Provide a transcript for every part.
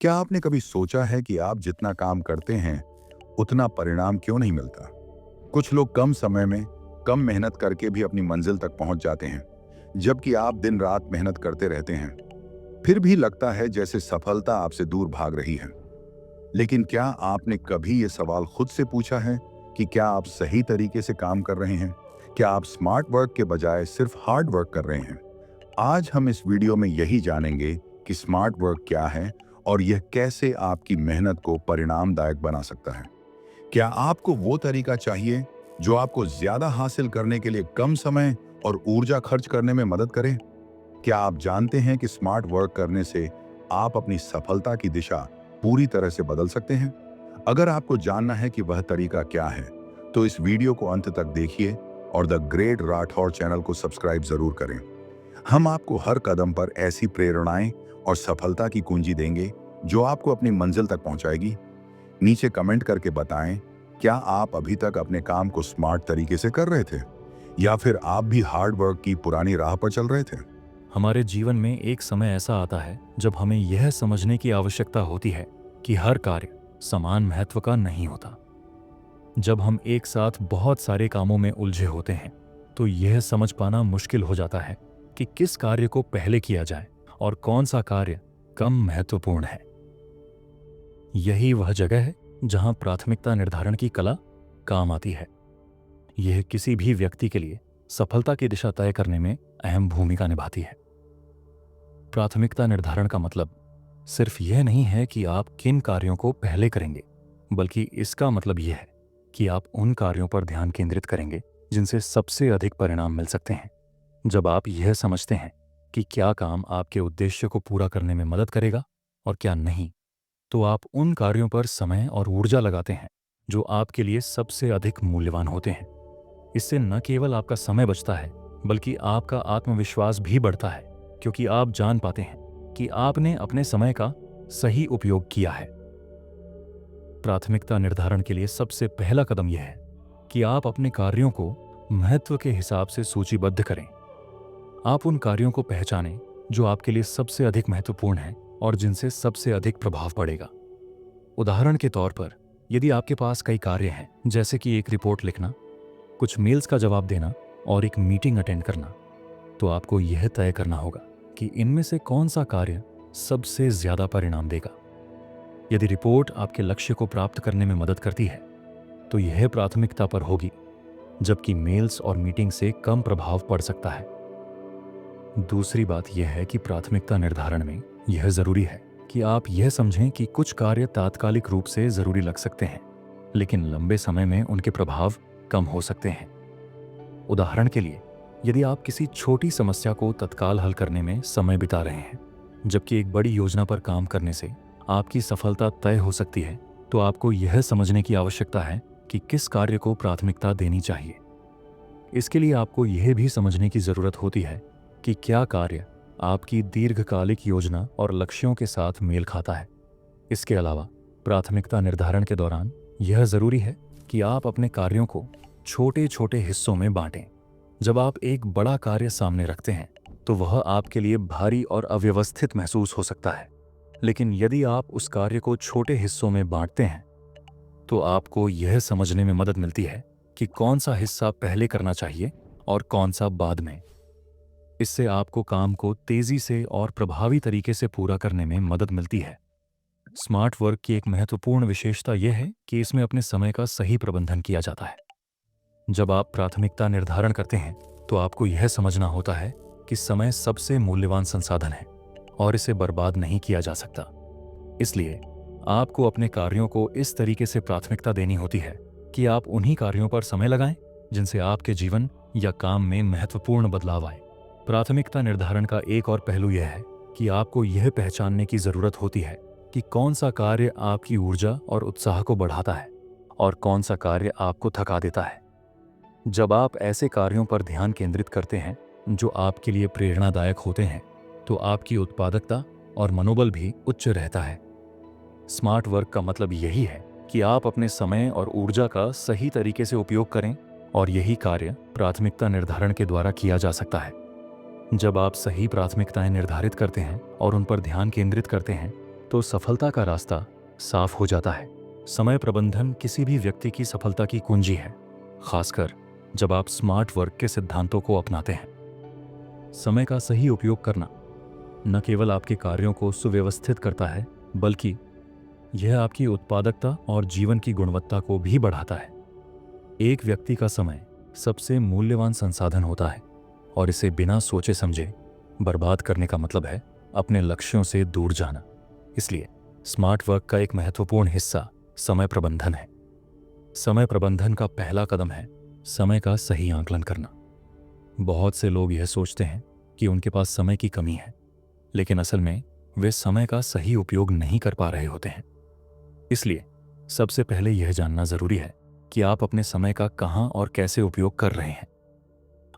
क्या आपने कभी सोचा है कि आप जितना काम करते हैं उतना परिणाम क्यों नहीं मिलता? कुछ लोग कम समय में कम मेहनत करके भी अपनी मंजिल तक पहुंच जाते हैं, जबकि आप दिन रात मेहनत करते रहते हैं, फिर भी लगता है जैसे सफलता आपसे दूर भाग रही है। लेकिन क्या आपने कभी ये सवाल खुद से पूछा है कि क्या आप सही तरीके से काम कर रहे हैं? क्या आप स्मार्ट वर्क के बजाय सिर्फ हार्ड वर्क कर रहे हैं? आज हम इस वीडियो में यही जानेंगे कि स्मार्ट वर्क क्या है और यह कैसे आपकी मेहनत को परिणामदायक बना सकता है। क्या आपको वो तरीका चाहिए जो आपको ज्यादा हासिल करने के लिए कम समय और ऊर्जा खर्च करने में मदद करे? क्या आप जानते हैं कि स्मार्ट वर्क करने से आप अपनी सफलता की दिशा पूरी तरह से बदल सकते हैं? अगर आपको जानना है कि वह तरीका क्या है, तो इस वीडियो को अंत तक देखिए और द ग्रेट राठौर चैनल को सब्सक्राइब जरूर करें। हम आपको हर कदम पर ऐसी प्रेरणाएं और सफलता की कुंजी देंगे जो आपको अपनी मंजिल तक पहुंचाएगी। नीचे कमेंट करके बताएं, क्या आप अभी तक अपने काम को स्मार्ट तरीके से कर रहे थे या फिर आप भी हार्ड वर्क की पुरानी राह पर चल रहे थे? हमारे जीवन में एक समय ऐसा आता है जब हमें यह समझने की आवश्यकता होती है कि हर कार्य समान महत्व का नहीं होता। जब हम एक साथ बहुत सारे कामों में उलझे होते हैं तो यह समझ पाना मुश्किल हो जाता है कि किस कार्य को पहले किया जाए और कौन सा कार्य कम महत्वपूर्ण है। यही वह जगह है जहां प्राथमिकता निर्धारण की कला काम आती है। यह किसी भी व्यक्ति के लिए सफलता की दिशा तय करने में अहम भूमिका निभाती है। प्राथमिकता निर्धारण का मतलब सिर्फ यह नहीं है कि आप किन कार्यों को पहले करेंगे, बल्कि इसका मतलब यह है कि आप उन कार्यों पर ध्यान केंद्रित करेंगे जिनसे सबसे अधिक परिणाम मिल सकते हैं। जब आप यह समझते हैं कि क्या काम आपके उद्देश्य को पूरा करने में मदद करेगा और क्या नहीं, तो आप उन कार्यों पर समय और ऊर्जा लगाते हैं जो आपके लिए सबसे अधिक मूल्यवान होते हैं। इससे न केवल आपका समय बचता है, बल्कि आपका आत्मविश्वास भी बढ़ता है, क्योंकि आप जान पाते हैं कि आपने अपने समय का सही उपयोग किया है। प्राथमिकता निर्धारण के लिए सबसे पहला कदम यह है कि आप अपने कार्यों को महत्व के हिसाब से सूचीबद्ध करें। आप उन कार्यों को पहचानें जो आपके लिए सबसे अधिक महत्वपूर्ण हैं और जिनसे सबसे अधिक प्रभाव पड़ेगा। उदाहरण के तौर पर, यदि आपके पास कई कार्य हैं, जैसे कि एक रिपोर्ट लिखना, कुछ मेल्स का जवाब देना और एक मीटिंग अटेंड करना, तो आपको यह तय करना होगा कि इनमें से कौन सा कार्य सबसे ज्यादा परिणाम देगा। यदि रिपोर्ट आपके लक्ष्य को प्राप्त करने में मदद करती है, तो यह प्राथमिकता पर होगी, जबकि मेल्स और मीटिंग से कम प्रभाव पड़ सकता है। दूसरी बात यह है कि प्राथमिकता निर्धारण में यह जरूरी है कि आप यह समझें कि कुछ कार्य तात्कालिक रूप से जरूरी लग सकते हैं, लेकिन लंबे समय में उनके प्रभाव कम हो सकते हैं। उदाहरण के लिए, यदि आप किसी छोटी समस्या को तत्काल हल करने में समय बिता रहे हैं, जबकि एक बड़ी योजना पर काम करने से आपकी सफलता तय हो सकती है, तो आपको यह समझने की आवश्यकता है कि किस कार्य को प्राथमिकता देनी चाहिए। इसके लिए आपको यह भी समझने की जरूरत होती है कि क्या कार्य आपकी दीर्घकालिक योजना और लक्ष्यों के साथ मेल खाता है। इसके अलावा प्राथमिकता निर्धारण के दौरान यह जरूरी है कि आप अपने कार्यों को छोटे छोटे हिस्सों में बांटें। जब आप एक बड़ा कार्य सामने रखते हैं तो वह आपके लिए भारी और अव्यवस्थित महसूस हो सकता है, लेकिन यदि आप उस कार्य को छोटे हिस्सों में बांटते हैं तो आपको यह समझने में मदद मिलती है कि कौन सा हिस्सा पहले करना चाहिए और कौन सा बाद में। इससे आपको काम को तेजी से और प्रभावी तरीके से पूरा करने में मदद मिलती है। स्मार्ट वर्क की एक महत्वपूर्ण विशेषता यह है कि इसमें अपने समय का सही प्रबंधन किया जाता है। जब आप प्राथमिकता निर्धारण करते हैं तो आपको यह समझना होता है कि समय सबसे मूल्यवान संसाधन है और इसे बर्बाद नहीं किया जा सकता। इसलिए आपको अपने कार्यों को इस तरीके से प्राथमिकता देनी होती है कि आप उन्हीं कार्यों पर समय लगाएं जिनसे आपके जीवन या काम में महत्वपूर्ण बदलाव आए। प्राथमिकता निर्धारण का एक और पहलू यह है कि आपको यह पहचानने की जरूरत होती है कि कौन सा कार्य आपकी ऊर्जा और उत्साह को बढ़ाता है और कौन सा कार्य आपको थका देता है। जब आप ऐसे कार्यों पर ध्यान केंद्रित करते हैं जो आपके लिए प्रेरणादायक होते हैं, तो आपकी उत्पादकता और मनोबल भी उच्च रहता है। स्मार्ट वर्क का मतलब यही है कि आप अपने समय और ऊर्जा का सही तरीके से उपयोग करें, और यही कार्य प्राथमिकता निर्धारण के द्वारा किया जा सकता है। जब आप सही प्राथमिकताएं निर्धारित करते हैं और उन पर ध्यान केंद्रित करते हैं, तो सफलता का रास्ता साफ हो जाता है। समय प्रबंधन किसी भी व्यक्ति की सफलता की कुंजी है, खासकर जब आप स्मार्ट वर्क के सिद्धांतों को अपनाते हैं। समय का सही उपयोग करना न केवल आपके कार्यों को सुव्यवस्थित करता है, बल्कि यह आपकी उत्पादकता और जीवन की गुणवत्ता को भी बढ़ाता है। एक व्यक्ति का समय सबसे मूल्यवान संसाधन होता है और इसे बिना सोचे समझे बर्बाद करने का मतलब है अपने लक्ष्यों से दूर जाना। इसलिए स्मार्ट वर्क का एक महत्वपूर्ण हिस्सा समय प्रबंधन है। समय प्रबंधन का पहला कदम है समय का सही आकलन करना। बहुत से लोग यह सोचते हैं कि उनके पास समय की कमी है, लेकिन असल में वे समय का सही उपयोग नहीं कर पा रहे होते हैं। इसलिए सबसे पहले यह जानना जरूरी है कि आप अपने समय का कहां और कैसे उपयोग कर रहे हैं।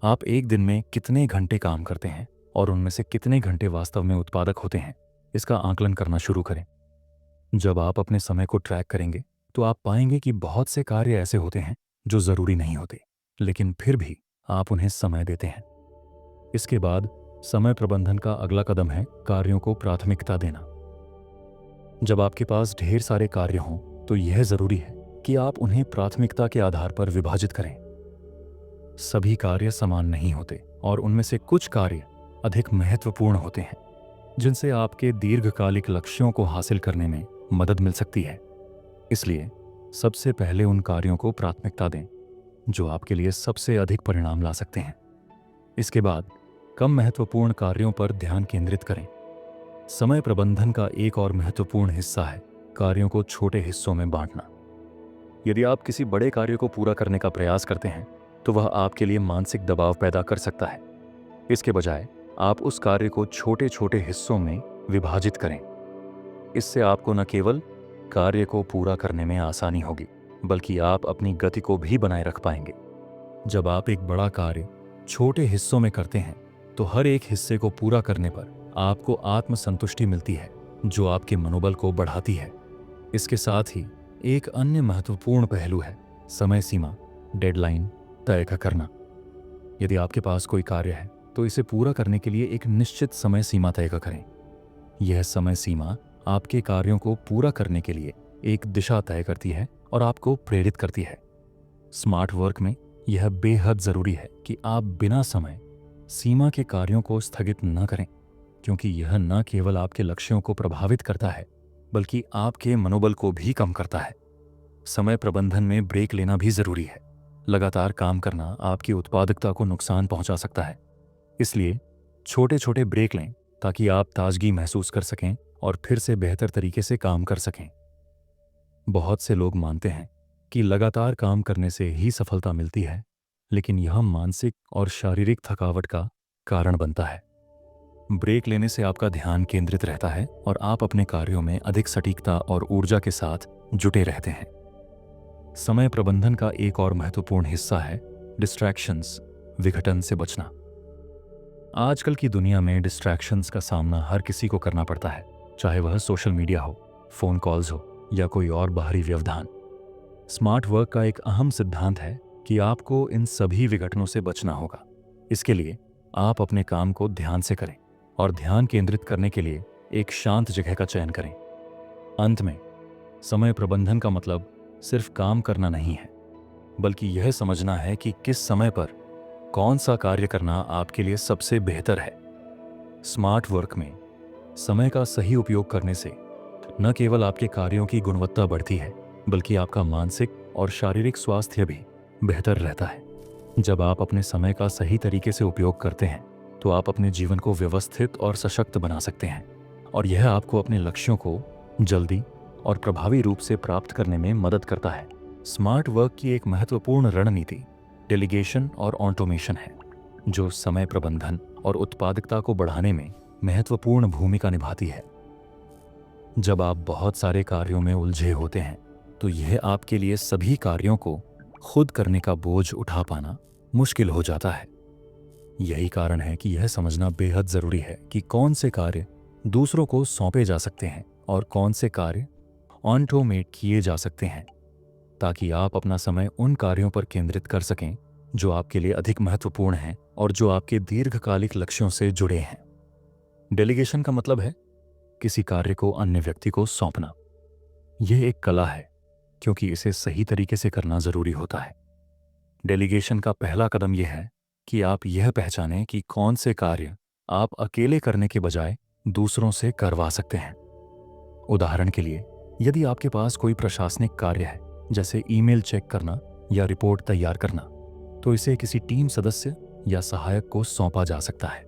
आप एक दिन में कितने घंटे काम करते हैं और उनमें से कितने घंटे वास्तव में उत्पादक होते हैं, इसका आकलन करना शुरू करें। जब आप अपने समय को ट्रैक करेंगे तो आप पाएंगे कि बहुत से कार्य ऐसे होते हैं जो जरूरी नहीं होते, लेकिन फिर भी आप उन्हें समय देते हैं। इसके बाद समय प्रबंधन का अगला कदम है कार्यों को प्राथमिकता देना। जब आपके पास ढेर सारे कार्य हों तो यह जरूरी है कि आप उन्हें प्राथमिकता के आधार पर विभाजित करें। सभी कार्य समान नहीं होते और उनमें से कुछ कार्य अधिक महत्वपूर्ण होते हैं, जिनसे आपके दीर्घकालिक लक्ष्यों को हासिल करने में मदद मिल सकती है। इसलिए सबसे पहले उन कार्यों को प्राथमिकता दें जो आपके लिए सबसे अधिक परिणाम ला सकते हैं। इसके बाद कम महत्वपूर्ण कार्यों पर ध्यान केंद्रित करें। समय प्रबंधन का एक और महत्वपूर्ण हिस्सा है कार्यों को छोटे हिस्सों में बांटना। यदि आप किसी बड़े कार्य को पूरा करने का प्रयास करते हैं तो वह आपके लिए मानसिक दबाव पैदा कर सकता है। इसके बजाय आप उस कार्य को छोटे छोटे हिस्सों में विभाजित करें। इससे आपको न केवल कार्य को पूरा करने में आसानी होगी, बल्कि आप अपनी गति को भी बनाए रख पाएंगे। जब आप एक बड़ा कार्य छोटे हिस्सों में करते हैं तो हर एक हिस्से को पूरा करने पर आपको आत्मसंतुष्टि मिलती है, जो आपके मनोबल को बढ़ाती है। इसके साथ ही एक अन्य महत्वपूर्ण पहलू है समय सीमा, डेडलाइन तय करना। यदि आपके पास कोई कार्य है तो इसे पूरा करने के लिए एक निश्चित समय सीमा तय करें। यह समय सीमा आपके कार्यों को पूरा करने के लिए एक दिशा तय करती है और आपको प्रेरित करती है। स्मार्ट वर्क में यह बेहद जरूरी है कि आप बिना समय सीमा के कार्यों को स्थगित न करें, क्योंकि यह न केवल आपके लक्ष्यों को प्रभावित करता है, बल्कि आपके मनोबल को भी कम करता है। समय प्रबंधन में ब्रेक लेना भी जरूरी है। लगातार काम करना आपकी उत्पादकता को नुकसान पहुंचा सकता है। इसलिए छोटे छोटे ब्रेक लें ताकि आप ताजगी महसूस कर सकें और फिर से बेहतर तरीके से काम कर सकें। बहुत से लोग मानते हैं कि लगातार काम करने से ही सफलता मिलती है, लेकिन यह मानसिक और शारीरिक थकावट का कारण बनता है। ब्रेक लेने से आपका ध्यान केंद्रित रहता है और आप अपने कार्यों में अधिक सटीकता और ऊर्जा के साथ जुटे रहते हैं। समय प्रबंधन का एक और महत्वपूर्ण हिस्सा है डिस्ट्रैक्शंस, विघटन से बचना। आजकल की दुनिया में डिस्ट्रैक्शंस का सामना हर किसी को करना पड़ता है, चाहे वह सोशल मीडिया हो, फोन कॉल्स हो या कोई और बाहरी व्यवधान। स्मार्ट वर्क का एक अहम सिद्धांत है कि आपको इन सभी विघटनों से बचना होगा। इसके लिए आप अपने काम को ध्यान से करें और ध्यान केंद्रित करने के लिए एक शांत जगह का चयन करें। अंत में समय प्रबंधन का मतलब सिर्फ काम करना नहीं है, बल्कि यह समझना है कि किस समय पर कौन सा कार्य करना आपके लिए सबसे बेहतर है। स्मार्ट वर्क में समय का सही उपयोग करने से न केवल आपके कार्यों की गुणवत्ता बढ़ती है, बल्कि आपका मानसिक और शारीरिक स्वास्थ्य भी बेहतर रहता है। जब आप अपने समय का सही तरीके से उपयोग करते हैं तो आप अपने जीवन को व्यवस्थित और सशक्त बना सकते हैं, और यह आपको अपने लक्ष्यों को जल्दी और प्रभावी रूप से प्राप्त करने में मदद करता है। स्मार्ट वर्क की एक महत्वपूर्ण रणनीति डेलीगेशन और ऑटोमेशन है, जो समय प्रबंधन और उत्पादकता को बढ़ाने में महत्वपूर्ण भूमिका निभाती है। जब आप बहुत सारे कार्यों में उलझे होते हैं तो यह आपके लिए सभी कार्यों को खुद करने का बोझ उठा पाना मुश्किल हो जाता है। यही कारण है कि यह समझना बेहद जरूरी है कि कौन से कार्य दूसरों को सौंपे जा सकते हैं और कौन से कार्य ऑटोमेट किए जा सकते हैं, ताकि आप अपना समय उन कार्यों पर केंद्रित कर सकें जो आपके लिए अधिक महत्वपूर्ण हैं और जो आपके दीर्घकालिक लक्ष्यों से जुड़े हैं। डेलीगेशन का मतलब है किसी कार्य को अन्य व्यक्ति को सौंपना। यह एक कला है, क्योंकि इसे सही तरीके से करना जरूरी होता है। डेलीगेशन का पहला कदम यह है कि आप यह पहचानें कि कौन से कार्य आप अकेले करने के बजाय दूसरों से करवा सकते हैं। उदाहरण के लिए, यदि आपके पास कोई प्रशासनिक कार्य है, जैसे ईमेल चेक करना या रिपोर्ट तैयार करना, तो इसे किसी टीम सदस्य या सहायक को सौंपा जा सकता है।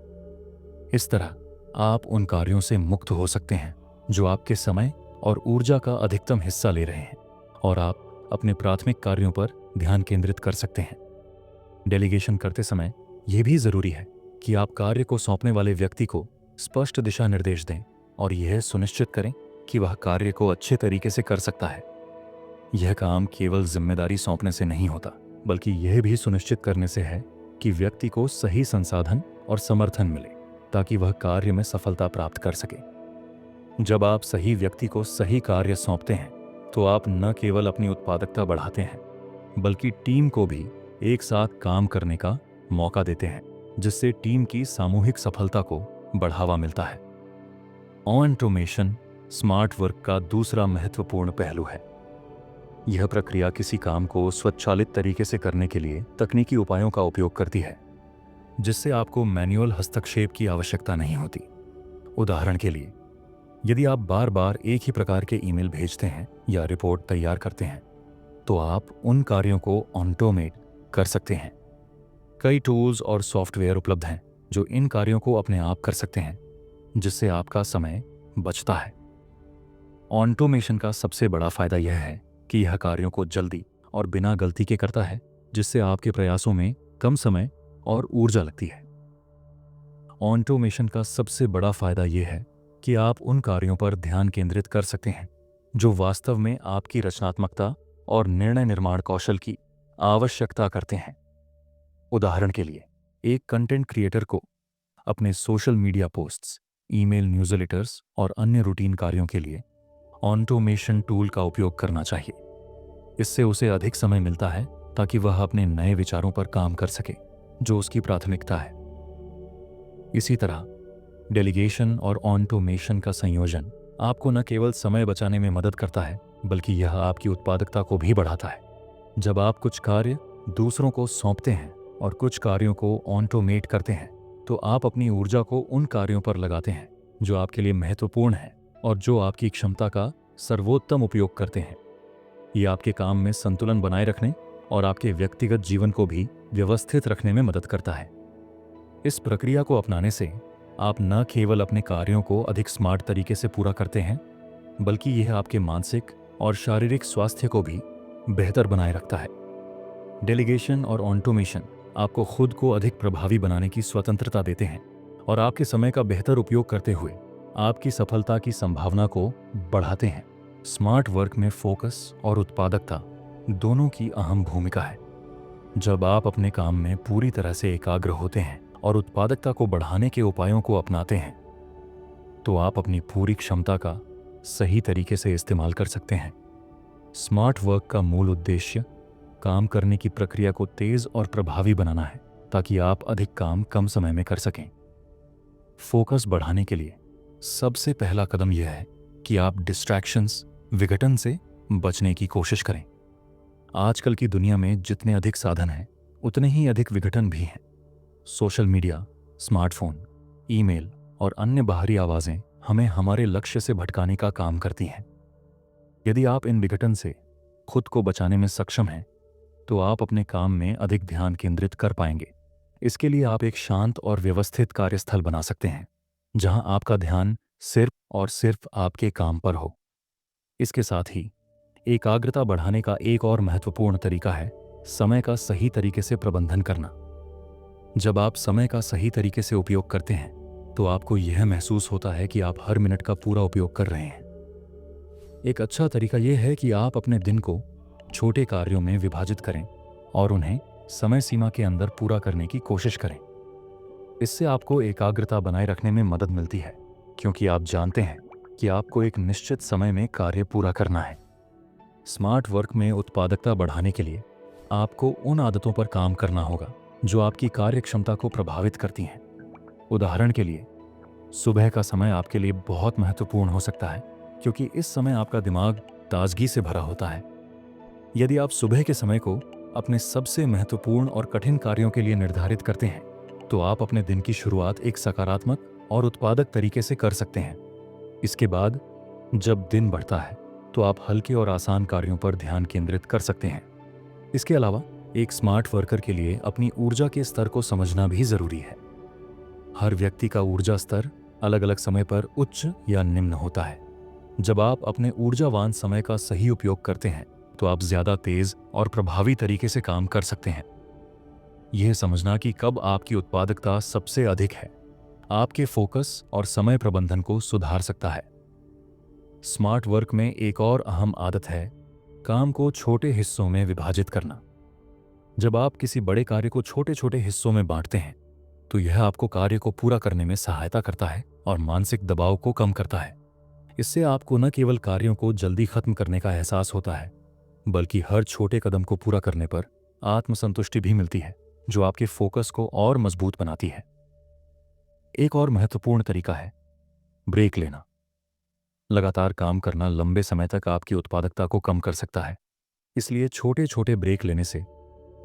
इस तरह आप उन कार्यों से मुक्त हो सकते हैं जो आपके समय और ऊर्जा का अधिकतम हिस्सा ले रहे हैं, और आप अपने प्राथमिक कार्यों पर ध्यान केंद्रित कर सकते हैं। डेलीगेशन करते समय यह भी जरूरी है कि आप कार्य को सौंपने वाले व्यक्ति को स्पष्ट दिशा निर्देश दें और यह सुनिश्चित करें कि वह कार्य को अच्छे तरीके से कर सकता है। यह काम केवल जिम्मेदारी सौंपने से नहीं होता, बल्कि यह भी सुनिश्चित करने से है कि व्यक्ति को सही संसाधन और समर्थन मिले ताकि वह कार्य में सफलता प्राप्त कर सके। जब आप सही व्यक्ति को सही कार्य सौंपते हैं, तो आप न केवल अपनी उत्पादकता बढ़ाते हैं, बल्कि टीम को भी एक साथ काम करने का मौका देते हैं, जिससे टीम की सामूहिक सफलता को बढ़ावा मिलता है। ऑटोमेशन स्मार्ट वर्क का दूसरा महत्वपूर्ण पहलू है। यह प्रक्रिया किसी काम को स्वचालित तरीके से करने के लिए तकनीकी उपायों का उपयोग करती है, जिससे आपको मैन्युअल हस्तक्षेप की आवश्यकता नहीं होती। उदाहरण के लिए, यदि आप बार बार एक ही प्रकार के ईमेल भेजते हैं या रिपोर्ट तैयार करते हैं, तो आप उन कार्यों को ऑटोमेट कर सकते हैं। कई टूल्स और सॉफ्टवेयर उपलब्ध हैं जो इन कार्यों को अपने आप कर सकते हैं, जिससे आपका समय बचता है। ऑटोमेशन का सबसे बड़ा फायदा यह है कि यह कार्यों को जल्दी और बिना गलती के करता है, जिससे आपके प्रयासों में कम समय और ऊर्जा लगती है। ऑटोमेशन का सबसे बड़ा फायदा यह है कि आप उन कार्यों पर ध्यान केंद्रित कर सकते हैं जो वास्तव में आपकी रचनात्मकता और निर्णय निर्माण कौशल की आवश्यकता करते हैं। उदाहरण के लिए, एक कंटेंट क्रिएटर को अपने social media posts, email newsletters और अन्य रूटीन कार्यों के लिए ऑटोमेशन टूल का उपयोग करना चाहिए। इससे उसे अधिक समय मिलता है ताकि वह अपने नए विचारों पर काम कर सके, जो उसकी प्राथमिकता है। इसी तरह डेलीगेशन और ऑटोमेशन का संयोजन आपको न केवल समय बचाने में मदद करता है, बल्कि यह आपकी उत्पादकता को भी बढ़ाता है। जब आप कुछ कार्य दूसरों को सौंपते हैं और कुछ कार्यों को ऑटोमेट करते हैं, तो आप अपनी ऊर्जा को उन कार्यों पर लगाते हैं जो आपके लिए महत्वपूर्ण हैं और जो आपकी क्षमता का सर्वोत्तम उपयोग करते हैं। ये आपके काम में संतुलन बनाए रखने और आपके व्यक्तिगत जीवन को भी व्यवस्थित रखने में मदद करता है। इस प्रक्रिया को अपनाने से आप न केवल अपने कार्यों को अधिक स्मार्ट तरीके से पूरा करते हैं, बल्कि यह आपके मानसिक और शारीरिक स्वास्थ्य को भी बेहतर बनाए रखता है। डेलीगेशन और ऑटोमेशन आपको खुद को अधिक प्रभावी बनाने की स्वतंत्रता देते हैं और आपके समय का बेहतर उपयोग करते हुए आपकी सफलता की संभावना को बढ़ाते हैं। स्मार्ट वर्क में फोकस और उत्पादकता दोनों की अहम भूमिका है। जब आप अपने काम में पूरी तरह से एकाग्र होते हैं और उत्पादकता को बढ़ाने के उपायों को अपनाते हैं, तो आप अपनी पूरी क्षमता का सही तरीके से इस्तेमाल कर सकते हैं। स्मार्ट वर्क का मूल उद्देश्य काम करने की प्रक्रिया को तेज और प्रभावी बनाना है, ताकि आप अधिक काम कम समय में कर सकें। फोकस बढ़ाने के लिए सबसे पहला कदम यह है कि आप डिस्ट्रैक्शंस, विघटन से बचने की कोशिश करें। आजकल की दुनिया में जितने अधिक साधन हैं, उतने ही अधिक विघटन भी हैं। सोशल मीडिया, स्मार्टफोन, ईमेल और अन्य बाहरी आवाज़ें हमें हमारे लक्ष्य से भटकाने का काम करती हैं। यदि आप इन विघटन से खुद को बचाने में सक्षम हैं, तो आप अपने काम में अधिक ध्यान केंद्रित कर पाएंगे। इसके लिए आप एक शांत और व्यवस्थित कार्यस्थल बना सकते हैं, जहां आपका ध्यान सिर्फ और सिर्फ आपके काम पर हो। इसके साथ ही एकाग्रता बढ़ाने का एक और महत्वपूर्ण तरीका है समय का सही तरीके से प्रबंधन करना। जब आप समय का सही तरीके से उपयोग करते हैं, तो आपको यह महसूस होता है कि आप हर मिनट का पूरा उपयोग कर रहे हैं। एक अच्छा तरीका यह है कि आप अपने दिन को छोटे कार्यों में विभाजित करें और उन्हें समय सीमा के अंदर पूरा करने की कोशिश करें। इससे आपको एकाग्रता बनाए रखने में मदद मिलती है, क्योंकि आप जानते हैं कि आपको एक निश्चित समय में कार्य पूरा करना है। स्मार्ट वर्क में उत्पादकता बढ़ाने के लिए आपको उन आदतों पर काम करना होगा जो आपकी कार्य क्षमता को प्रभावित करती हैं। उदाहरण के लिए, सुबह का समय आपके लिए बहुत महत्वपूर्ण हो सकता है क्योंकि इस समय आपका दिमाग ताजगी से भरा होता है। यदि आप सुबह के समय को अपने सबसे महत्वपूर्ण और कठिन कार्यों के लिए निर्धारित करते हैं तो आप अपने दिन की शुरुआत एक सकारात्मक और उत्पादक तरीके से कर सकते हैं। इसके बाद जब दिन बढ़ता है तो आप हल्के और आसान कार्यों पर ध्यान केंद्रित कर सकते हैं। इसके अलावा एक स्मार्ट वर्कर के लिए अपनी ऊर्जा के स्तर को समझना भी जरूरी है। हर व्यक्ति का ऊर्जा स्तर अलग अलग समय पर उच्च या निम्न होता है। जब आप अपने ऊर्जावान समय का सही उपयोग करते हैं तो आप ज्यादा तेज और प्रभावी तरीके से काम कर सकते हैं। यह समझना कि कब आपकी उत्पादकता सबसे अधिक है आपके फोकस और समय प्रबंधन को सुधार सकता है। स्मार्ट वर्क में एक और अहम आदत है काम को छोटे हिस्सों में विभाजित करना। जब आप किसी बड़े कार्य को छोटे छोटे हिस्सों में बांटते हैं तो यह आपको कार्य को पूरा करने में सहायता करता है और मानसिक दबाव को कम करता है। इससे आपको न केवल कार्यों को जल्दी खत्म करने का एहसास होता है बल्कि हर छोटे कदम को पूरा करने पर आत्मसंतुष्टि भी मिलती है जो आपके फोकस को और मजबूत बनाती है। एक और महत्वपूर्ण तरीका है ब्रेक लेना। लगातार काम करना लंबे समय तक आपकी उत्पादकता को कम कर सकता है, इसलिए छोटे छोटे ब्रेक लेने से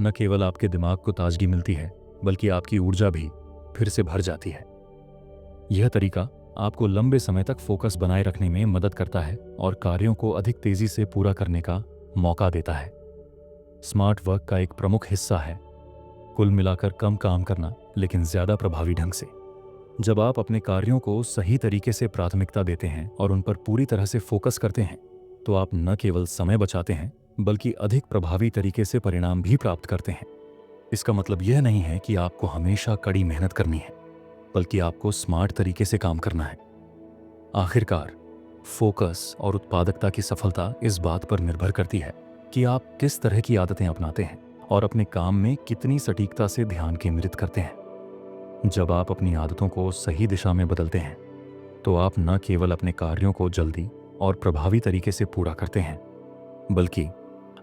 न केवल आपके दिमाग को ताजगी मिलती है बल्कि आपकी ऊर्जा भी फिर से भर जाती है। यह तरीका आपको लंबे समय तक फोकस बनाए रखने में मदद करता है और कार्यों को अधिक तेजी से पूरा करने का मौका देता है। स्मार्ट वर्क का एक प्रमुख हिस्सा है कुल मिलाकर कम काम करना लेकिन ज्यादा प्रभावी ढंग से। जब आप अपने कार्यों को सही तरीके से प्राथमिकता देते हैं और उन पर पूरी तरह से फोकस करते हैं तो आप न केवल समय बचाते हैं बल्कि अधिक प्रभावी तरीके से परिणाम भी प्राप्त करते हैं। इसका मतलब यह नहीं है कि आपको हमेशा कड़ी मेहनत करनी है बल्कि आपको स्मार्ट तरीके से काम करना है। आखिरकार फोकस और उत्पादकता की सफलता इस बात पर निर्भर करती है कि आप किस तरह की आदतें अपनाते हैं और अपने काम में कितनी सटीकता से ध्यान केंद्रित करते हैं। जब आप अपनी आदतों को सही दिशा में बदलते हैं तो आप न केवल अपने कार्यों को जल्दी और प्रभावी तरीके से पूरा करते हैं बल्कि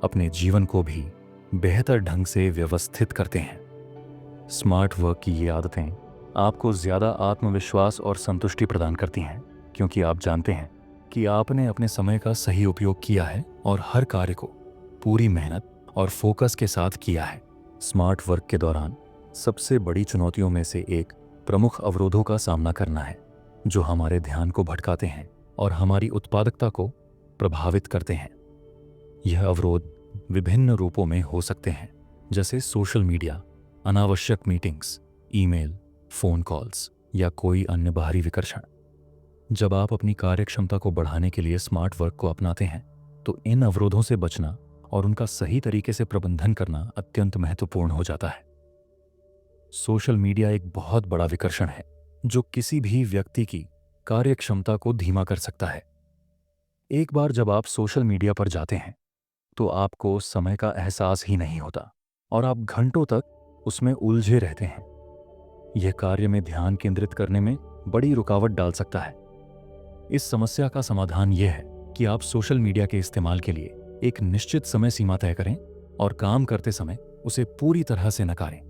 अपने जीवन को भी बेहतर ढंग से व्यवस्थित करते हैं। स्मार्ट वर्क की ये आदतें आपको ज़्यादा आत्मविश्वास और संतुष्टि प्रदान करती हैं क्योंकि आप जानते हैं कि आपने अपने समय का सही उपयोग किया है और हर कार्य को पूरी मेहनत और फोकस के साथ किया है। स्मार्ट वर्क के दौरान सबसे बड़ी चुनौतियों में से एक प्रमुख अवरोधों का सामना करना है जो हमारे ध्यान को भटकाते हैं और हमारी उत्पादकता को प्रभावित करते हैं। यह अवरोध विभिन्न रूपों में हो सकते हैं जैसे सोशल मीडिया, अनावश्यक मीटिंग्स, ईमेल, फोन कॉल्स या कोई अन्य बाहरी विकर्षण। जब आप अपनी कार्यक्षमता को बढ़ाने के लिए स्मार्ट वर्क को अपनाते हैं तो इन अवरोधों से बचना और उनका सही तरीके से प्रबंधन करना अत्यंत महत्वपूर्ण हो जाता है। सोशल मीडिया एक बहुत बड़ा विकर्षण है जो किसी भी व्यक्ति की कार्यक्षमता को धीमा कर सकता है। एक बार जब आप सोशल मीडिया पर जाते हैं तो आपको समय का एहसास ही नहीं होता और आप घंटों तक उसमें उलझे रहते हैं। यह कार्य में ध्यान केंद्रित करने में बड़ी रुकावट डाल सकता है। इस समस्या का समाधान यह है कि आप सोशल मीडिया के इस्तेमाल के लिए एक निश्चित समय सीमा तय करें और काम करते समय उसे पूरी तरह से नकारें।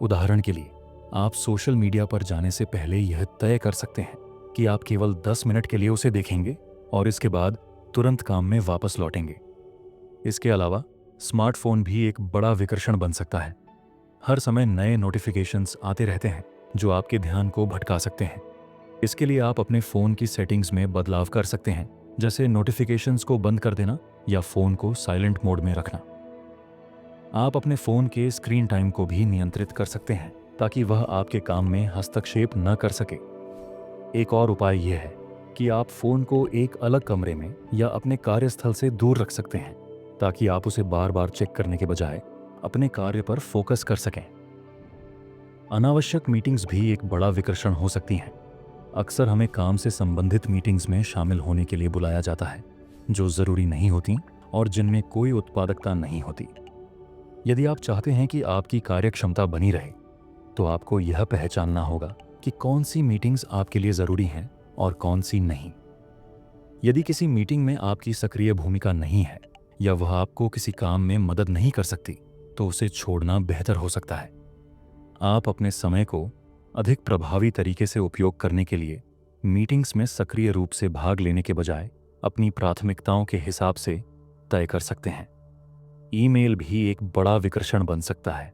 उदाहरण के लिए आप सोशल मीडिया पर जाने से पहले यह तय कर सकते हैं कि आप केवल 10 मिनट के लिए उसे देखेंगे और इसके बाद तुरंत काम में वापस लौटेंगे। इसके अलावा स्मार्टफोन भी एक बड़ा विकर्षण बन सकता है। हर समय नए नोटिफिकेशंस आते रहते हैं जो आपके ध्यान को भटका सकते हैं। इसके लिए आप अपने फ़ोन की सेटिंग्स में बदलाव कर सकते हैं जैसे नोटिफिकेशंस को बंद कर देना या फ़ोन को साइलेंट मोड में रखना। आप अपने फ़ोन के स्क्रीन टाइम को भी नियंत्रित कर सकते हैं ताकि वह आपके काम में हस्तक्षेप न कर सके। एक और उपाय यह है कि आप फ़ोन को एक अलग कमरे में या अपने कार्यस्थल से दूर रख सकते हैं ताकि आप उसे बार बार चेक करने के बजाय अपने कार्य पर फोकस कर सकें। अनावश्यक मीटिंग्स भी एक बड़ा विकर्षण हो सकती हैं। अक्सर हमें काम से संबंधित मीटिंग्स में शामिल होने के लिए बुलाया जाता है जो ज़रूरी नहीं होती और जिनमें कोई उत्पादकता नहीं होती। यदि आप चाहते हैं कि आपकी कार्यक्षमता बनी रहे तो आपको यह पहचानना होगा कि कौन सी मीटिंग्स आपके लिए ज़रूरी हैं और कौन सी नहीं। यदि किसी मीटिंग में आपकी सक्रिय भूमिका नहीं है या वह आपको किसी काम में मदद नहीं कर सकती तो उसे छोड़ना बेहतर हो सकता है। आप अपने समय को अधिक प्रभावी तरीके से उपयोग करने के लिए मीटिंग्स में सक्रिय रूप से भाग लेने के बजाय अपनी प्राथमिकताओं के हिसाब से तय कर सकते हैं। ईमेल भी एक बड़ा विकर्षण बन सकता है।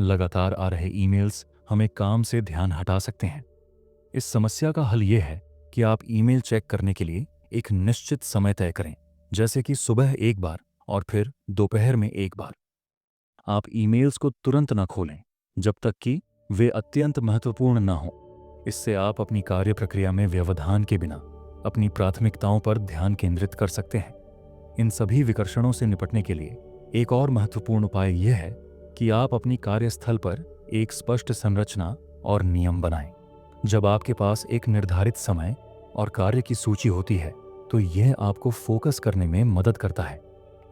लगातार आ रहे ईमेल्स हमें काम से ध्यान हटा सकते हैं। इस समस्या का हल यह है कि आप ईमेल चेक करने के लिए एक निश्चित समय तय करें, जैसे कि सुबह एक बार और फिर दोपहर में एक बार। आप ईमेल्स को तुरंत न खोलें जब तक कि वे अत्यंत महत्वपूर्ण न हों। इससे आप अपनी कार्य प्रक्रिया में व्यवधान के बिना अपनी प्राथमिकताओं पर ध्यान केंद्रित कर सकते हैं। इन सभी विकर्षणों से निपटने के लिए एक और महत्वपूर्ण उपाय यह है कि आप अपनी कार्यस्थल पर एक स्पष्ट संरचना और नियम बनाएं। जब आपके पास एक निर्धारित समय और कार्य की सूची होती है, तो यह आपको फोकस करने में मदद करता है।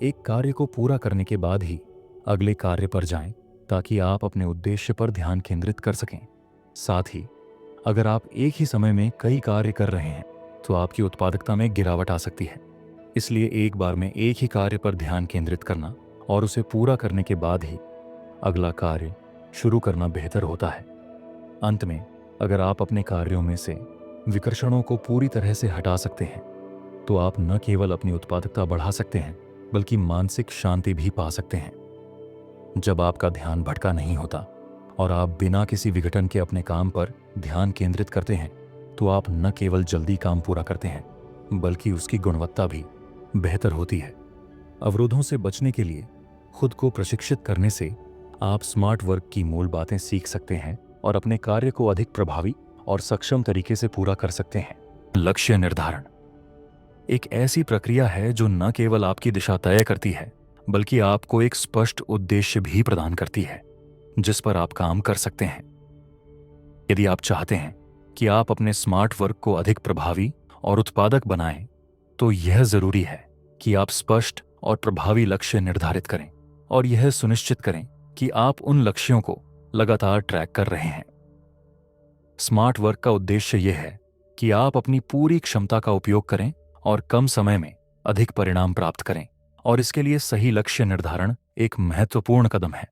एक कार्य को पूरा करने के बाद ही अगले कार्य पर जाएं, ताकि आप अपने उद्देश्य पर ध्यान केंद्रित कर सकें। साथ ही अगर आप एक ही समय में कई कार्य कर रहे हैं, तो आपकी उत्पादकता में गिरावट आ सकती है। इसलिए एक बार में एक ही कार्य पर ध्यान केंद्रित करना और उसे पूरा करने के बाद ही अगला कार्य शुरू करना बेहतर होता है। अंत में, अगर आप अपने कार्यों में से विकर्षणों को पूरी तरह से हटा सकते हैं, तो आप न केवल अपनी उत्पादकता बढ़ा सकते हैं, बल्कि मानसिक शांति भी पा सकते हैं। जब आपका ध्यान भटका नहीं होता और आप बिना किसी विघटन के अपने काम पर ध्यान केंद्रित करते हैं, तो आप न केवल जल्दी काम पूरा करते हैं, बल्कि उसकी गुणवत्ता भी बेहतर होती है। अवरोधों से बचने के लिए खुद को प्रशिक्षित करने से आप स्मार्ट वर्क की मूल बातें सीख सकते हैं और अपने कार्य को अधिक प्रभावी और सक्षम तरीके से पूरा कर सकते हैं। लक्ष्य निर्धारण एक ऐसी प्रक्रिया है जो न केवल आपकी दिशा तय करती है, बल्कि आपको एक स्पष्ट उद्देश्य भी प्रदान करती है जिस पर आप काम कर सकते हैं। यदि आप चाहते हैं कि आप अपने स्मार्ट वर्क को अधिक प्रभावी और उत्पादक बनाएं, तो यह जरूरी है कि आप स्पष्ट और प्रभावी लक्ष्य निर्धारित करें और यह सुनिश्चित करें कि आप उन लक्ष्यों को लगातार ट्रैक कर रहे हैं। स्मार्ट वर्क का उद्देश्य यह है कि आप अपनी पूरी क्षमता का उपयोग करें और कम समय में अधिक परिणाम प्राप्त करें, और इसके लिए सही लक्ष्य निर्धारण एक महत्वपूर्ण कदम है।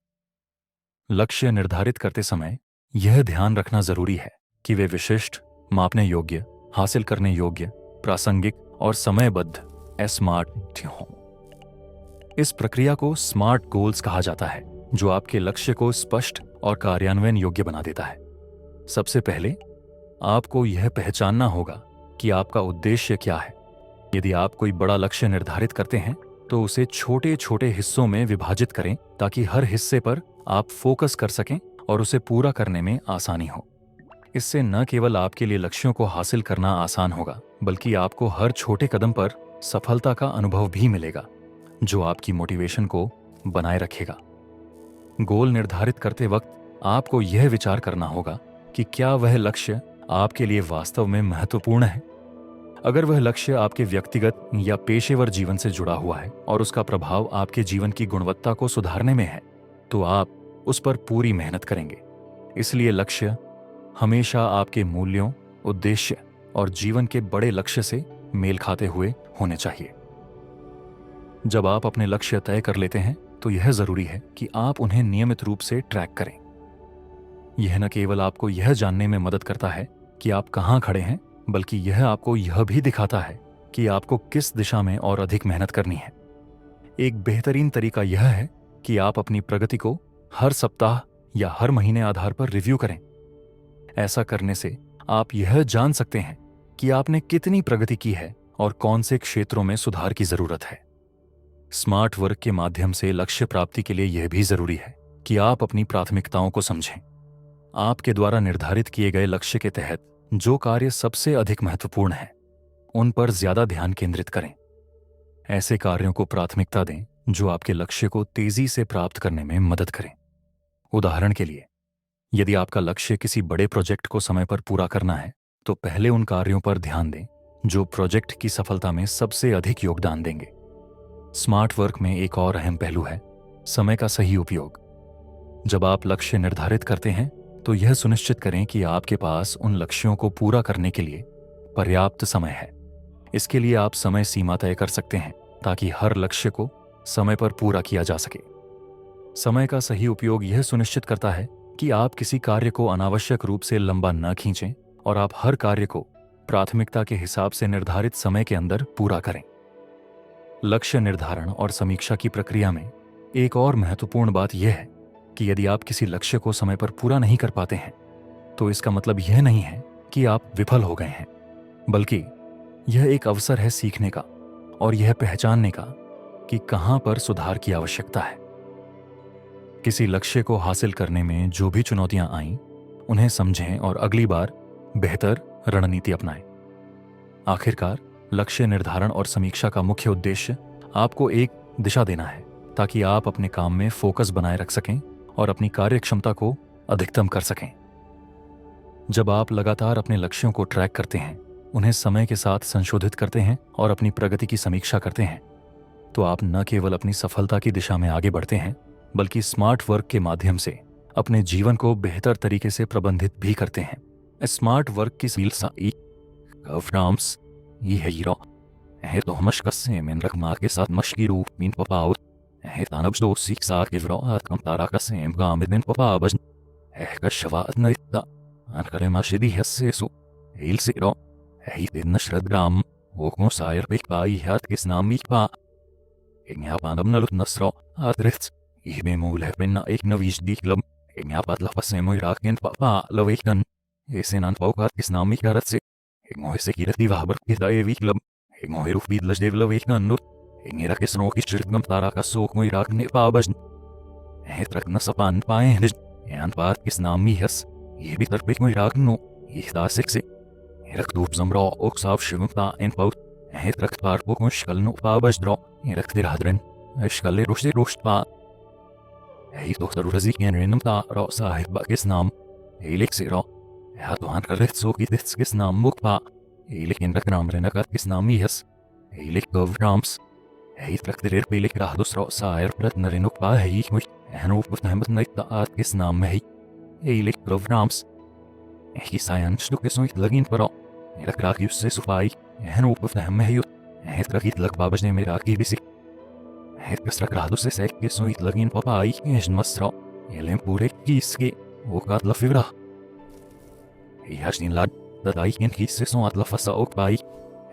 लक्ष्य निर्धारित करते समय यह ध्यान रखना जरूरी है कि वे विशिष्ट, मापने योग्य, हासिल करने योग्य, प्रासंगिक और समयबद्ध स्मार्ट हों। इस प्रक्रिया को स्मार्ट गोल्स कहा जाता है, जो आपके लक्ष्य को स्पष्ट और कार्यान्वयन योग्य बना देता है। सबसे पहले आपको यह पहचानना होगा कि आपका उद्देश्य क्या है। यदि आप कोई बड़ा लक्ष्य निर्धारित करते हैं, तो उसे छोटे छोटे हिस्सों में विभाजित करें, ताकि हर हिस्से पर आप फोकस कर सकें और उसे पूरा करने में आसानी हो। इससे न केवल आपके लिए लक्ष्यों को हासिल करना आसान होगा, बल्कि आपको हर छोटे कदम पर सफलता का अनुभव भी मिलेगा, जो आपकी मोटिवेशन को बनाए रखेगा। गोल निर्धारित करते वक्त आपको यह विचार करना होगा कि क्या वह लक्ष्य आपके लिए वास्तव में महत्वपूर्ण है। अगर वह लक्ष्य आपके व्यक्तिगत या पेशेवर जीवन से जुड़ा हुआ है और उसका प्रभाव आपके जीवन की गुणवत्ता को सुधारने में है, तो आप उस पर पूरी मेहनत करेंगे। इसलिए लक्ष्य हमेशा आपके मूल्यों, उद्देश्य और जीवन के बड़े लक्ष्य से मेल खाते हुए होने चाहिए। जब आप अपने लक्ष्य तय कर लेते हैं, तो यह जरूरी है कि आप उन्हें नियमित रूप से ट्रैक करें। यह न केवल आपको यह जानने में मदद करता है कि आप कहां खड़े हैं, बल्कि यह आपको यह भी दिखाता है कि आपको किस दिशा में और अधिक मेहनत करनी है। एक बेहतरीन तरीका यह है कि आप अपनी प्रगति को हर सप्ताह या हर महीने आधार पर रिव्यू करें। ऐसा करने से आप यह जान सकते हैं कि आपने कितनी प्रगति की है और कौन से क्षेत्रों में सुधार की जरूरत है। स्मार्ट वर्क के माध्यम से लक्ष्य प्राप्ति के लिए यह भी जरूरी है कि आप अपनी प्राथमिकताओं को समझें। आपके द्वारा निर्धारित किए गए लक्ष्य के तहत जो कार्य सबसे अधिक महत्वपूर्ण है, उन पर ज्यादा ध्यान केंद्रित करें। ऐसे कार्यों को प्राथमिकता दें जो आपके लक्ष्य को तेजी से प्राप्त करने में मदद करें। उदाहरण के लिए, यदि आपका लक्ष्य किसी बड़े प्रोजेक्ट को समय पर पूरा करना है, तो पहले उन कार्यों पर ध्यान दें जो प्रोजेक्ट की सफलता में सबसे अधिक योगदान देंगे। स्मार्ट वर्क में एक और अहम पहलू है समय का सही उपयोग। जब आप लक्ष्य निर्धारित करते हैं, तो यह सुनिश्चित करें कि आपके पास उन लक्ष्यों को पूरा करने के लिए पर्याप्त समय है। इसके लिए आप समय सीमा तय कर सकते हैं, ताकि हर लक्ष्य को समय पर पूरा किया जा सके। समय का सही उपयोग यह सुनिश्चित करता है कि आप किसी कार्य को अनावश्यक रूप से लंबा न खींचें और आप हर कार्य को प्राथमिकता के हिसाब से निर्धारित समय के अंदर पूरा करें। लक्ष्य निर्धारण और समीक्षा की प्रक्रिया में एक और महत्वपूर्ण बात यह है कि यदि आप किसी लक्ष्य को समय पर पूरा नहीं कर पाते हैं तो इसका मतलब यह नहीं है कि आप विफल हो गए हैं, बल्कि यह एक अवसर है सीखने का और यह पहचानने का कि कहां पर सुधार की आवश्यकता है। किसी लक्ष्य को हासिल करने में जो भी चुनौतियां आईं, उन्हें समझें और अगली बार बेहतर रणनीति अपनाएं। आखिरकार लक्ष्य निर्धारण और समीक्षा का मुख्य उद्देश्य आपको एक दिशा देना है ताकि आप अपने काम में फोकस बनाए रख सकें और अपनी कार्यक्षमता को अधिकतम कर सकें। जब आप लगातार अपने लक्ष्यों को ट्रैक करते हैं, उन्हें समय के साथ संशोधित करते हैं और अपनी प्रगति की समीक्षा करते हैं, तो आप न केवल अपनी सफलता की दिशा में आगे बढ़ते हैं, बल्कि स्मार्ट वर्क के माध्यम से अपने जीवन को बेहतर तरीके से प्रबंधित भी करते हैं। स्मार्ट वर्क की है तो मशकसे में रखमा के साथ मशकी रूप मीन पपाउत है तानब दो सीख सा के व्रात कम तारा का सेम गाम दिन पपा बज है का शवात नइता अन करे मशदी हस्से सु हिल से रो है ते नशरत ग्राम वो को सायर पे पाई हाथ किस नाम मी पा इन्या पानब नलुत नसरो आद्रित ये बेमूल है बिना एक नवीज दी क्लब इन्या पात लफसे मोई राकेन पपा लवेकन ऐसे नान पौकात किस नाम मी करत से एक मोहे से कीरती वाहबर के दाए वी क्लब एक मोहे रूफ बीद लजदेव लवेकन नुत इंगेरा के स्नो की चिरगम तारा का सोक मोई राकने पाबज है ट्रक न सपान पाए निज यान पात किस नाम मी हस ये भी तरपिक मोई राकनो ये दासिक से रख दूप जमरो ओक साफ शिवमता इन पाउत है ट्रक पार पोक मुश्किल नो पाबज द्रो ये रख तेरा हदरन अशकले रोश्त पा है तो तरु रजी के रेनमता रो साहिब किस नाम एलिक से रो या तो हान कर सो की दिस किस नाम मुक पा एलिक इन रख नाम रेना का किस नाम मी हस एलिक कव राम्स है ट्रक तेरे पे लिख रहा दूसरा सायर प्रत नरेनुक पा है मुझ हनो पुतहमत नइता आत किस नाम में है एलिक कव राम्स की सायंस तो किसों लगिन परो रख राखी उससे सुफाई हनो पुतहम में है ट्रक लग बाबजने में राखी भी सिक है कसरक रादू से सेक किसों लगिन पपाई एज मसरो एलेम पूरे किसके वो का लफिरा याजनी लाड तदाई किन किससे सो अतलफसा ओक पाई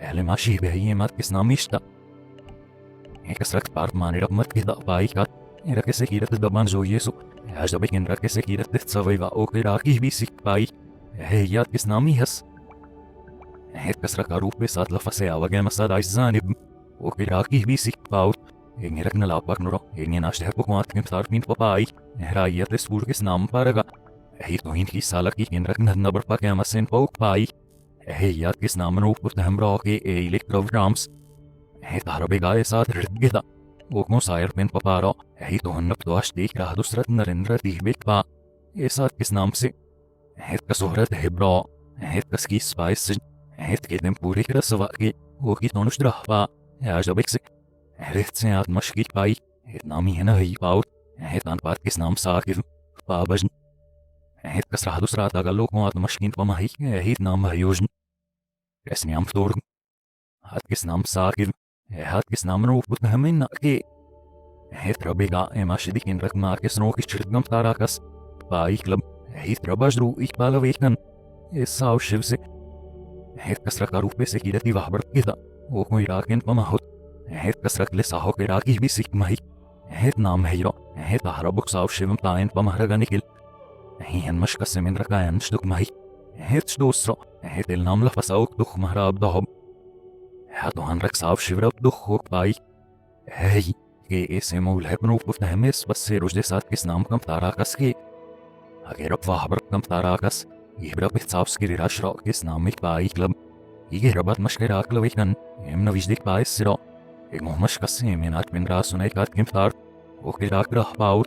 एले माशी बहये मत किस नामिश्ता कसरत पार्ट माने रमत की पाई का रके से कीरत दबान जो येसु आज दबे किन रके से कीरत सवैवा ओके राकी भी सिक पाई है याद किस नामी हस है कसरत का रूप पे साथ लफसे आवागे मसद आइजानिब ओके राकी भी सिक पाउ एक रकन लापक नुरो एक नाश्ते है पुकमात के साथ मीन पपाई रायत स्पूर किस नाम पारगा है तो हिंद की साला की इन रकन नबर पा के मसन पोक पाई है याद किस नाम नो पुत हमरो के इलेक्ट्रोग्राम्स है तारबे गाय साथ रिगता वो को सायर पेन पपारो है तो हन्नप तो आश देख रहा दुसरत नरेंद्र दिहबेक पा ये साथ किस नाम से है कसोहरत है ब्रो है कसकी स्पाइस है के दिन पूरे रसवा के वो की तोनुश रहा आज अब से रित से आत्मशकी पाई है नामी है ना ही पाउ है तान पात किस नाम साकिव पाबज है कसरा दूसरा तागा लोगों आत्मशकीन पमाही है नाम हयोजन कैसे नाम तोड़ हाथ किस नाम साकिव हाथ किस नाम नो पुत हमें ना के है त्रबेगा एमाशिदी किन रकमा के स्नो की चिरगम तारा कस पाई क्लब है त्रबज रू एक पाला वेकन इस साव शिव से है कसरा का रूपे से कीरती वाहबर किदा वो कोई राकेन पमाहुत है कसरत ले साहो के राकी भी सिक मही है नाम है रो है तारा बुक साव शिवम तायन पमहरगा निकल है हनमश का सेमेन रकायन शुक मही है दोसरो है तेल नाम लफसाओ दुख महरा अब दहब है तो हन रख साव शिवरब दुख हो पाई है के ऐसे मूल है पनो पुत हमें बस से रोज साथ किस नाम कम तारा कस के अगर अब वाहबर कम तारा कस ये रब साफ के राशरो किस नाम में पाई क्लब ये रबत मशकरा क्लब एकन एम नविज दिख पाए सिरो एक मोहम्मश कसे में नाच बिन रा सुनाई कात किम तार वो के राक रह पाउ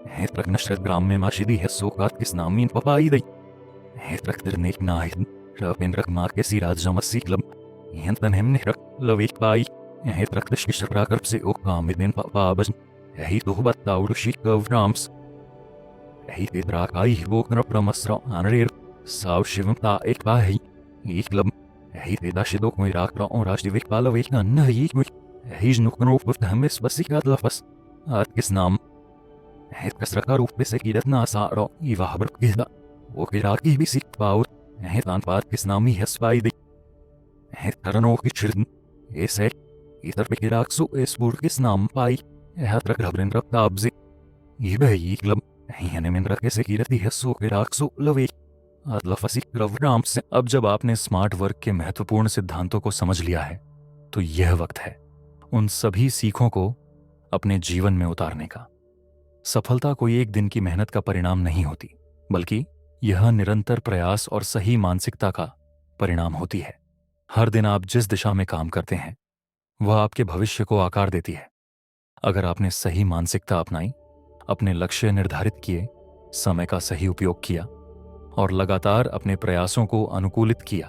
है ट्रक नशरत ग्राम में माशिदी है सो कात किस नाम मीन पपाई दई है ट्रक दर नेक नाहिद रबिन रक मार के सिराज जमसी क्लब यहन तन हमने रक लवेक पाई है ट्रक दश की शक्रा करब से ओ काम में दिन पपा बज है तो बताउ शी कव राम्स है ते द्राकाई वो कर प्रमस्रो अनरेर साव शिवमता एक बाही एक क्लब है ते दाशिदो कोई राक रो और राशि वेक पाला वेक न ही मुझ He's nog een open hem is was ik uit lafas. Het is naam. Het kasrakaroef besekidet nasaro iwahabrkida. Okiraki bisikpaur. Het aanpaard isnami hespaidi. Het karanogichirden. Esel. Iterbekiraksu esburgis nampai. Het ragrabrendrap tabzi. Ibeyiglab. Hiyanemindra kesekireti hesukиraksu लवे अदलफसी से। अब जब आपने smart work के महत्वपूर्ण सिद्धांतों को समझ लिया है तो यह वक्त है उन सभी सीखों को अपने जीवन में उतारने का। सफलता कोई एक दिन की मेहनत का परिणाम नहीं होती, बल्कि यह निरंतर प्रयास और सही मानसिकता का परिणाम होती है। हर दिन आप जिस दिशा में काम करते हैं वह आपके भविष्य को आकार देती है। अगर आपने सही मानसिकता अपनाई, अपने लक्ष्य निर्धारित किए, समय का सही उपयोग किया और लगातार अपने प्रयासों को अनुकूलित किया,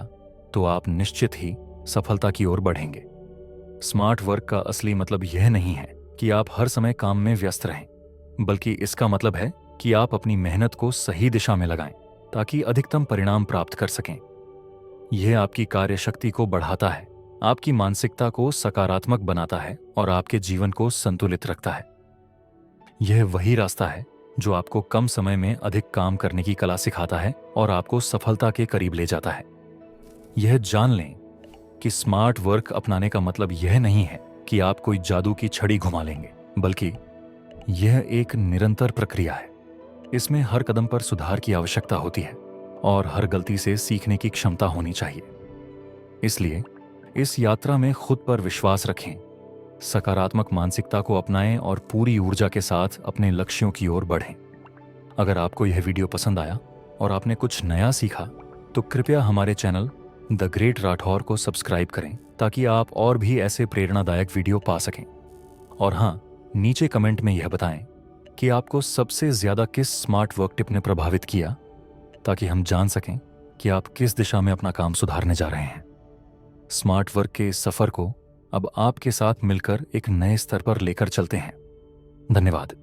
तो आप निश्चित ही सफलता की ओर बढ़ेंगे। स्मार्ट वर्क का असली मतलब यह नहीं है कि आप हर समय काम में व्यस्त रहें, बल्कि इसका मतलब है कि आप अपनी मेहनत को सही दिशा में लगाएं ताकि अधिकतम परिणाम प्राप्त कर सकें। यह आपकी कार्यशक्ति को बढ़ाता है, आपकी मानसिकता को सकारात्मक बनाता है और आपके जीवन को संतुलित रखता है। यह वही रास्ता है जो आपको कम समय में अधिक काम करने की कला सिखाता है और आपको सफलता के करीब ले जाता है। यह जान लें कि स्मार्ट वर्क अपनाने का मतलब यह नहीं है कि आप कोई जादू की छड़ी घुमा लेंगे, बल्कि यह एक निरंतर प्रक्रिया है। इसमें हर कदम पर सुधार की आवश्यकता होती है और हर गलती से सीखने की क्षमता होनी चाहिए। इसलिए इस यात्रा में खुद पर विश्वास रखें, सकारात्मक मानसिकता को अपनाएं और पूरी ऊर्जा के साथ अपने लक्ष्यों की ओर बढ़ें। अगर आपको यह वीडियो पसंद आया और आपने कुछ नया सीखा तो कृपया हमारे चैनल द ग्रेट राठौर को सब्सक्राइब करें ताकि आप और भी ऐसे प्रेरणादायक वीडियो पा सकें। और हाँ, नीचे कमेंट में यह बताएं कि आपको सबसे ज्यादा किस स्मार्ट वर्क टिप ने प्रभावित किया, ताकि हम जान सकें कि आप किस दिशा में अपना काम सुधारने जा रहे हैं। स्मार्ट वर्क के इस सफर को अब आपके साथ मिलकर एक नए स्तर पर लेकर चलते हैं। धन्यवाद।